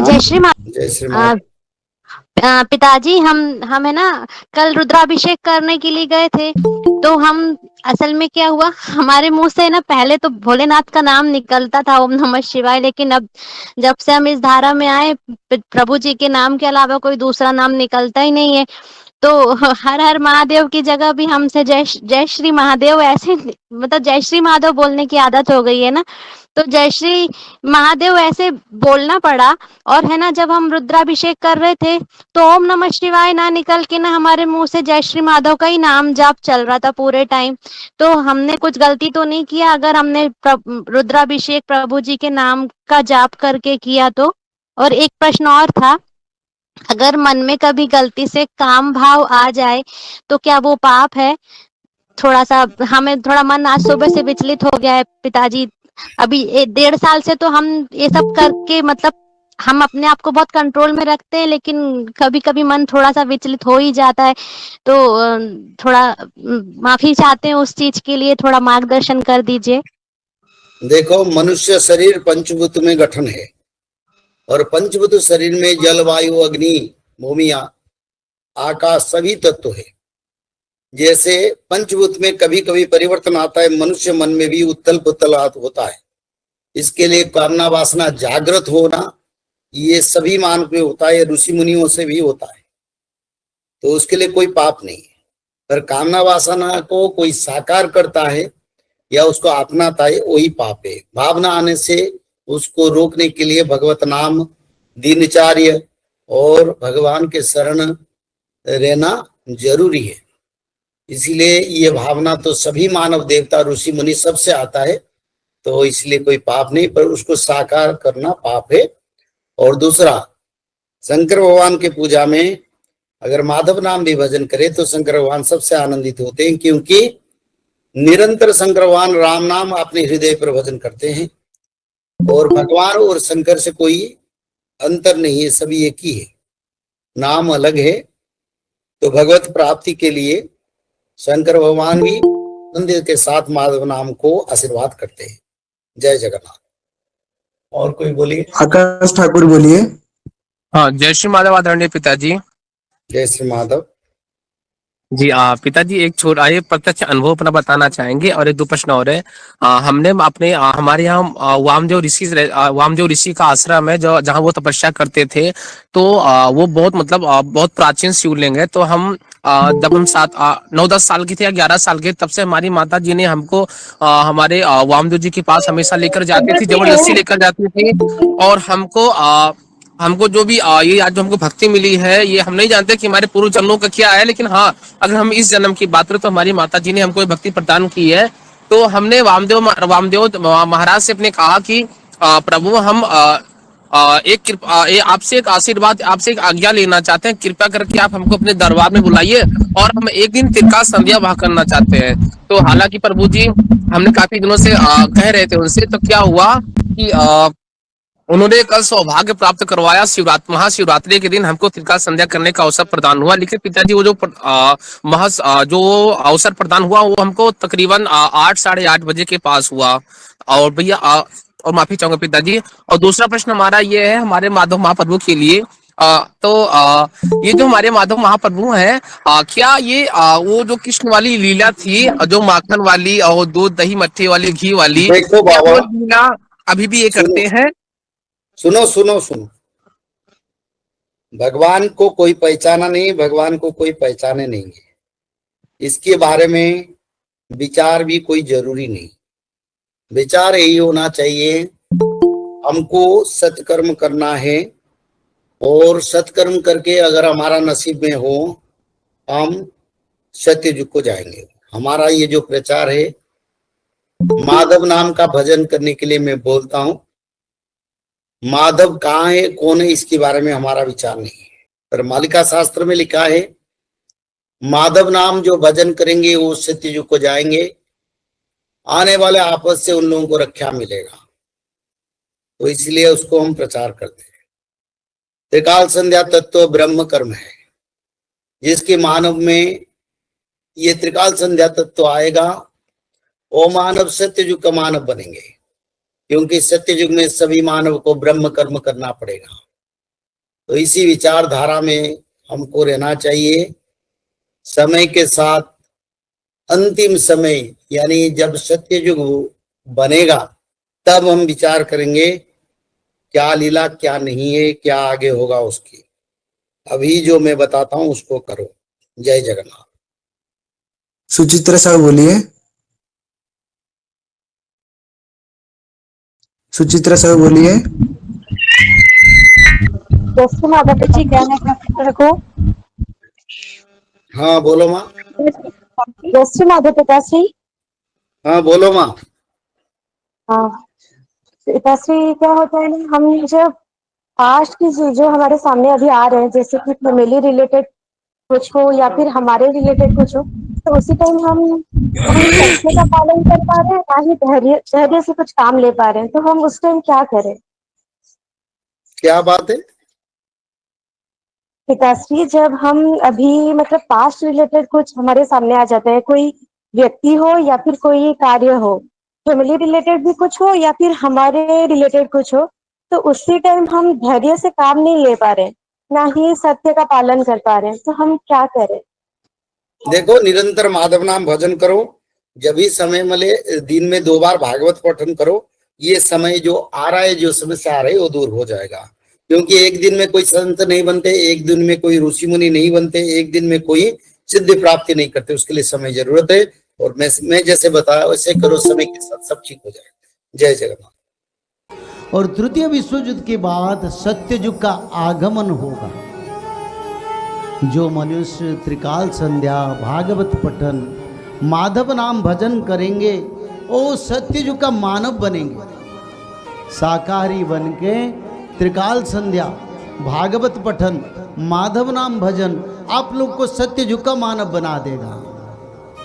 जय श्री माँ। जय श्री माँ। पिताजी, हम है ना, कल रुद्राभिषेक करने के लिए गए थे। तो हम असल में क्या हुआ, हमारे मुंह से ना पहले तो भोलेनाथ का नाम निकलता था, ओम नमः शिवाय, लेकिन अब जब से हम इस धारा में आए, प्रभु जी के नाम के अलावा कोई दूसरा नाम निकलता ही नहीं है। तो हर हर महादेव की जगह भी हमसे जय जय श्री महादेव ऐसे, मतलब जय श्री महादेव बोलने की आदत हो गई है ना, तो जय श्री महादेव ऐसे बोलना पड़ा। और है ना, जब हम रुद्राभिषेक कर रहे थे तो ओम नमः शिवाय ना निकल के ना हमारे मुंह से जय श्री माधव का ही नाम जाप चल रहा था पूरे टाइम। तो हमने कुछ गलती तो नहीं किया अगर हमने रुद्राभिषेक प्रभु जी के नाम का जाप करके किया तो? और एक प्रश्न और था, अगर मन में कभी गलती से काम भाव आ जाए तो क्या वो पाप है? थोड़ा सा हमें थोड़ा मन आज सुबह से विचलित हो गया है पिताजी। अभी 1.5 साल से तो हम ये सब करके, मतलब हम अपने आप को बहुत कंट्रोल में रखते हैं, लेकिन कभी कभी मन थोड़ा सा विचलित हो ही जाता है। तो थोड़ा माफी चाहते हैं उस चीज के लिए, थोड़ा मार्गदर्शन कर दीजिए। देखो, मनुष्य शरीर पंचभूत में गठन है और पंचभूत शरीर में जल, वायु, अग्नि, भूमि, आकाश सभी तत्व है। जैसे पंचभूत में कभी कभी परिवर्तन आता है, मनुष्य मन में भी उथल पुथल होता है। इसके लिए कामना वासना जागृत होना, ये सभी मानव में होता है, ऋषि मुनियों से भी होता है, तो उसके लिए कोई पाप नहीं है। पर कामना वासना को कोई साकार करता है या उसको अपनाता है, वही पाप है। भावना आने से उसको रोकने के लिए भगवत नाम, दिनचर्या और भगवान के शरण रहना जरूरी है। इसीलिए ये भावना तो सभी मानव देवता ऋषि मुनि सबसे आता है, तो इसलिए कोई पाप नहीं, पर उसको साकार करना पाप है। और दूसरा, शंकर भगवान के पूजा में अगर माधव नाम भी भजन करे तो शंकर भगवान सबसे आनंदित होते हैं, क्योंकि निरंतर शंकर भगवान राम नाम अपने हृदय पर भजन करते हैं और भगवान और शंकर से कोई अंतर नहीं है, सभी एक ही है, नाम अलग है। तो भगवत प्राप्ति के लिए शंकर भगवान भी मंदिर के साथ माधव नाम को आशीर्वाद करते हैं। जय जगन्नाथ। और कोई बोलिए। आकाश ठाकुर बोलिए। हाँ, जय श्री माधव आदरणीय पिताजी। जय श्री माधव। जी पिताजी, एक छोटा ये प्रत्यक्ष अनुभव अपना बताना चाहेंगे और एक दो प्रश्न और है। हमने अपने हमारे यहाँ वामदेव ऋषि का आश्रम है जो जहाँ वो तपस्या करते थे। तो वो बहुत मतलब बहुत प्राचीन शिवलिंग है। तो हम जब हम 9-10 साल के थे या 11 साल के, तब से हमारी माता जी ने हमको हमारे वामदेव जी के पास हमेशा लेकर जाती थी, जबरदस्ती लेकर जाती थी। और हमको जो भी ये आज जो हमको भक्ति मिली है, ये हम नहीं जानते कि हमारे पूर्व जन्मों का क्या है, लेकिन हाँ, अगर हम इस जन्म की बात करें तो हमारी माता जी ने हमको ये भक्ति प्रदान की है। तो हमने वामदेव महाराज से अपने कहा कि प्रभु, हम आपसे एक आशीर्वाद, आपसे एक आज्ञा लेना चाहते हैं, कृपया करके आप हमको अपने दरबार में बुलाइए और हम एक दिन त्रिकाल संध्या वहां करना चाहते हैं। तो हालांकि प्रभु जी, हमने काफी दिनों से कह रहे थे उनसे, तो क्या हुआ कि उन्होंने कल सौभाग्य प्राप्त करवाया। महाशिवरात्रि के दिन हमको त्रिकाल संध्या करने का अवसर प्रदान हुआ। लेकिन पिताजी, वो जो जो अवसर प्रदान हुआ वो हमको तकरीबन 8 साढ़े 8 बजे के पास हुआ। और भैया और माफी चाहूंगा पिताजी। और दूसरा प्रश्न हमारा ये है हमारे माधव महाप्रभु के लिए। ये जो हमारे माधव महाप्रभु हैं, क्या ये वो जो कृष्ण वाली लीला थी, जो माखन वाली और दूध दही मट्ठे वाली, घी वाली, देखो क्या बाबा, वो लीला अभी भी ये करते हैं? सुनो सुनो सुनो, भगवान को कोई पहचाना नहीं, भगवान को कोई पहचाने नहीं है, इसके बारे में विचार भी कोई जरूरी नहीं। विचार यही होना चाहिए, हमको सत्कर्म करना है और सत्कर्म करके अगर हमारा नसीब में हो, हम सत्य युग को जाएंगे। हमारा ये जो प्रचार है, माधव नाम का भजन करने के लिए मैं बोलता हूं। माधव कहाँ है, कौन है, इसके बारे में हमारा विचार नहीं है, पर मालिका शास्त्र में लिखा है माधव नाम जो भजन करेंगे वो सत्य युग को जाएंगे, आने वाले आपस से उन लोगों को रक्षा मिलेगा। तो इसलिए उसको हम प्रचार करते हैं। त्रिकाल संध्या तत्व ब्रह्म कर्म है, जिसके मानव में ये त्रिकाल संध्या तत्व आएगा, वो मानव सत्य युग का मानव बनेंगे, क्योंकि सत्य युग में सभी मानव को ब्रह्म कर्म करना पड़ेगा। तो इसी विचारधारा में हमको रहना चाहिए। समय के साथ अंतिम समय यानी जब सत्ययुग बनेगा तब हम विचार करेंगे क्या लीला क्या नहीं है, क्या आगे होगा उसकी। अभी जो मैं बताता हूं उसको करो। जय जगन्नाथ। सुचित्रा साहब बोलिए। सुचित्रा साहब बोलिए। जैसे माता जी कहने को हाँ बोलो माँ। जैसे माता पिताश्री। हाँ बोलो माँ। हाँ पिताश्री क्या होता है ना, हम जब पास्ट की जो हमारे सामने अभी आ रहे हैं, जैसे कि फैमिली रिलेटेड कुछ हो या फिर हमारे रिलेटेड कुछ हो, तो उसी टाइम हम सत्य का पालन कर पा रहे हैं, ना ही धैर्य से कुछ काम ले पा रहे हैं। तो हम उस टाइम क्या करें क्या बात है? पिताश्री? जब हम अभी मतलब पास्ट रिलेटेड कुछ हमारे सामने आ जाता है, कोई व्यक्ति हो या फिर कोई कार्य हो, फैमिली रिलेटेड भी कुछ हो या फिर हमारे रिलेटेड कुछ हो, तो उसी टाइम हम धैर्य से काम नहीं ले पा रहे, ना ही सत्य का पालन कर पा रहे हैं, तो हम क्या करें? देखो, निरंतर माधव नाम भजन करो। जब भी समय मिले दिन में 2 बार भागवत पठन करो। ये समय जो आ रहा है, जो समस्या आ रही है वो दूर हो जाएगा। क्योंकि एक दिन में कोई संत नहीं बनते, एक दिन में कोई ऋषि मुनि नहीं बनते, एक दिन में कोई सिद्धि प्राप्ति नहीं करते। उसके लिए समय जरूरत है। और मैं जैसे बताया वैसे करो, समय के साथ सब ठीक हो जाएगा। जय जगन्नाथ। और तृतीय विश्व युद्ध के बाद सत्ययुग का आगमन होगा। जो मनुष्य त्रिकाल संध्या, भागवत पठन, माधव नाम भजन करेंगे वो सत्ययुग का मानव बनेंगे। शाकाहारी बन के त्रिकाल संध्या, भागवत पठन, माधव नाम भजन आप लोग को सत्ययुग का मानव बना देगा।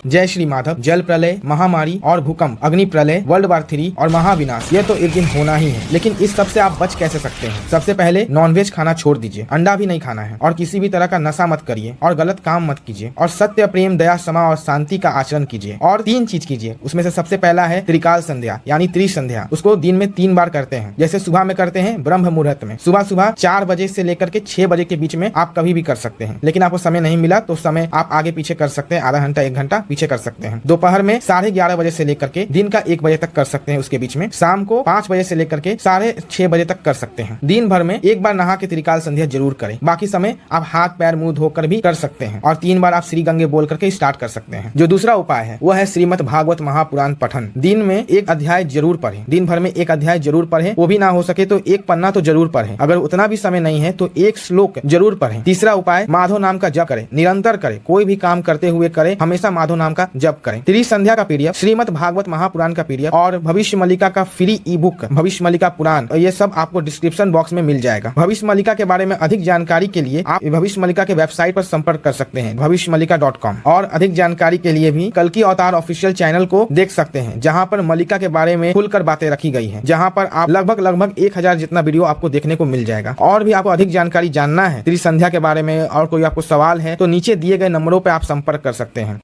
जय श्री माधव। जल प्रलय, महामारी और भूकंप, अग्नि प्रलय, वर्ल्ड वार 3 और महाविनाश, ये तो एक दिन होना ही है। लेकिन इस सब से आप बच कैसे सकते हैं? सबसे पहले नॉनवेज खाना छोड़ दीजिए, अंडा भी नहीं खाना है, और किसी भी तरह का नशा मत करिए, और गलत काम मत कीजिए, और सत्य, प्रेम, दया, क्षमा और शांति का आचरण कीजिए। और 3 चीज कीजिए। उसमें से सबसे पहला है त्रिकाल संध्या यानी त्रिसंध्या। उसको दिन में 3 बार करते हैं। जैसे सुबह में करते हैं ब्रह्म मुहूर्त में, सुबह 4 बजे से लेकर के 6 बजे के बीच में आप कभी भी कर सकते हैं। लेकिन आपको समय नहीं मिला तो समय आप आगे पीछे कर सकते हैं, आधा घंटा 1 घंटा पीछे कर सकते हैं। दोपहर में 11:30 बजे से लेकर के दिन का 1 बजे तक कर सकते हैं। उसके बीच में शाम को 5 बजे से लेकर के 6:30 बजे तक कर सकते हैं। दिन भर में 1 बार नहा के त्रिकाल संध्या जरूर करें। बाकी समय आप हाथ पैर मुंह धोकर भी कर सकते हैं, और 3 बार आप श्री गंगे बोल करके स्टार्ट कर सकते हैं। जो दूसरा उपाय है वो है श्रीमद् भागवत महापुराण पठन। दिन में 1 अध्याय जरूर पढ़ें। दिन भर में 1 अध्याय जरूर पढ़ें। वो भी ना हो सके तो 1 पन्ना तो जरूर पढ़ें। अगर उतना भी समय नहीं है तो 1 श्लोक जरूर पढ़ें। तीसरा उपाय माधव नाम का जप करें, निरंतर करें। कोई भी काम करते हुए करें, हमेशा माधव नाम का जप करें। त्रिसंध्या का पीडीएफ, श्रीमद् भागवत महापुराण का पीडीएफ और भविष्य मल्लिका का फ्री ई बुक भविष्य मल्लिका पुराण, ये सब आपको डिस्क्रिप्शन बॉक्स में मिल जाएगा। भविष्य मल्लिका के बारे में अधिक जानकारी के लिए आप भविष्य मल्लिका के वेबसाइट पर संपर्क कर सकते हैं, भविष्यमल्लिका.com। और अधिक जानकारी के लिए भी कल्कि अवतार ऑफिशियल चैनल को देख सकते हैं, जहां पर मल्लिका के बारे में खुलकर बातें रखी गई है, जहां पर आप लगभग 1000 जितना वीडियो आपको देखने को मिल जाएगा। और भी आपको अधिक जानकारी जानना है त्रिसंध्या के बारे में और कोई आपको सवाल है तो नीचे दिए गए नंबरों पर आप संपर्क कर सकते हैं।